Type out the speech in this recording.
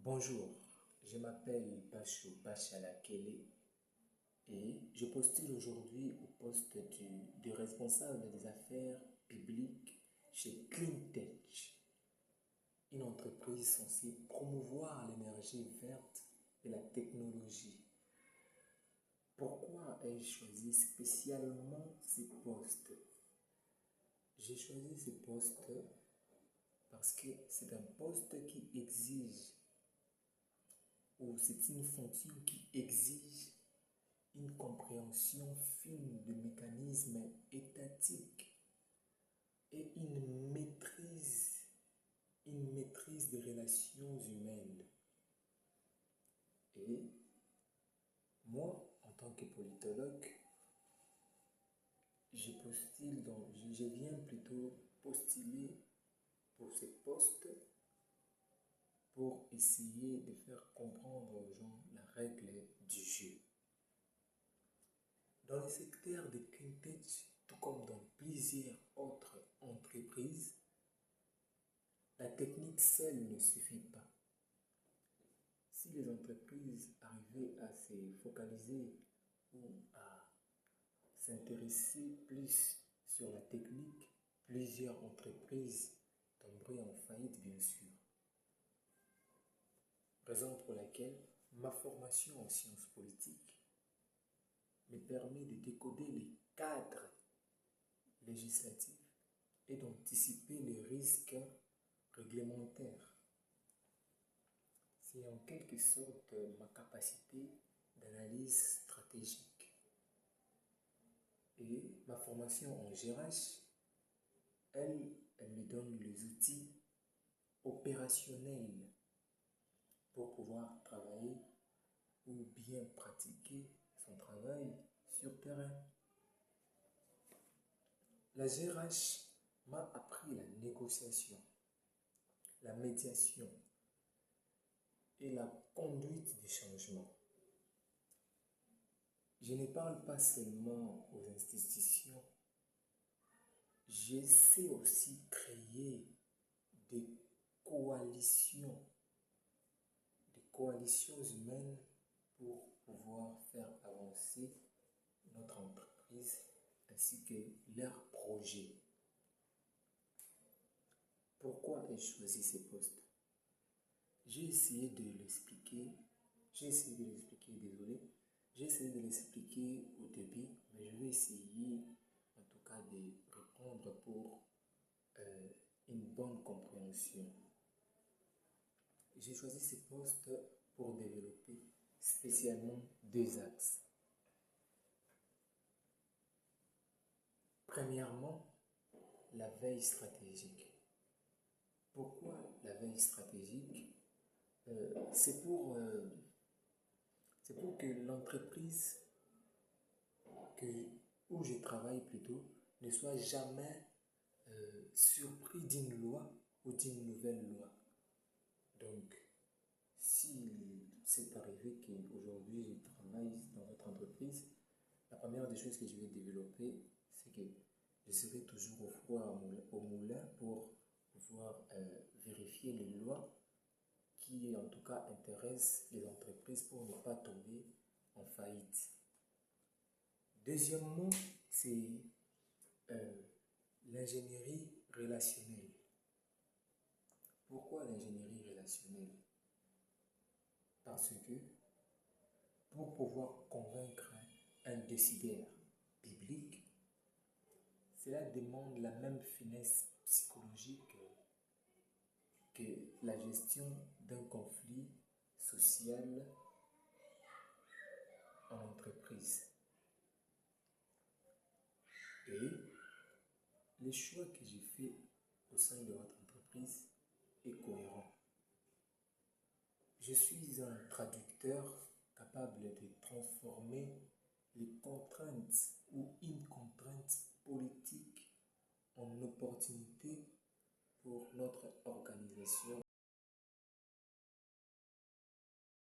Bonjour, je m'appelle Bachou Bachalakele et je postule aujourd'hui au poste de responsable des affaires publiques chez Cleantech, une entreprise censée promouvoir l'énergie verte et la technologie. Pourquoi ai-je choisi spécialement ce poste? J'ai choisi ce poste parce que c'est un poste qui exige, ou c'est une fonction qui exige une compréhension fine de mécanismes étatiques et une maîtrise des relations humaines. Et moi, en tant que politologue, je viens plutôt postuler pour ce poste pour essayer de faire comprendre aux gens la règle du jeu. Dans le secteur de Cleantech, tout comme dans plusieurs autres entreprises, la technique seule ne suffit pas. Si les entreprises arrivaient à se focaliser ou à s'intéresser plus sur la technique, plusieurs entreprises tomberaient en faillite, bien sûr. Raison pour laquelle ma formation en sciences politiques me permet de décoder les cadres législatifs et d'anticiper les risques réglementaires. C'est en quelque sorte ma capacité d'analyse stratégique. Et ma formation en GRH, elle me donne les outils opérationnels pour pouvoir travailler ou bien pratiquer son travail sur terrain. La GRH m'a appris la négociation, la médiation et la conduite du changement. Je ne parle pas seulement aux institutions, j'essaie aussi de créer des coalitions humaines pour pouvoir faire avancer notre entreprise ainsi que leurs projets. Pourquoi ai-je choisi ces postes? J'ai essayé de l'expliquer au début, mais je vais essayer en tout cas de répondre pour une bonne compréhension. J'ai choisi ces postes pour développer spécialement deux axes. Premièrement, la veille stratégique. Pourquoi la veille stratégique? C'est pour que l'entreprise où je travaille plutôt ne soit jamais surpris d'une loi ou d'une nouvelle loi. Donc, si c'est arrivé qu'aujourd'hui je travaille dans votre entreprise, la première des choses que je vais développer, c'est que je serai toujours au four au moulin pour pouvoir vérifier les lois qui en tout cas intéressent les entreprises pour ne pas tomber en faillite. Deuxièmement, c'est l'ingénierie relationnelle. Pourquoi l'ingénierie relationnelle? Parce que pour pouvoir convaincre un décideur public, cela demande la même finesse psychologique que la gestion d'un conflit social en entreprise. Et le choix que j'ai fait au sein de votre entreprise est cohérent. Je suis un traducteur capable de transformer les contraintes ou une contrainte politique en opportunité pour notre organisation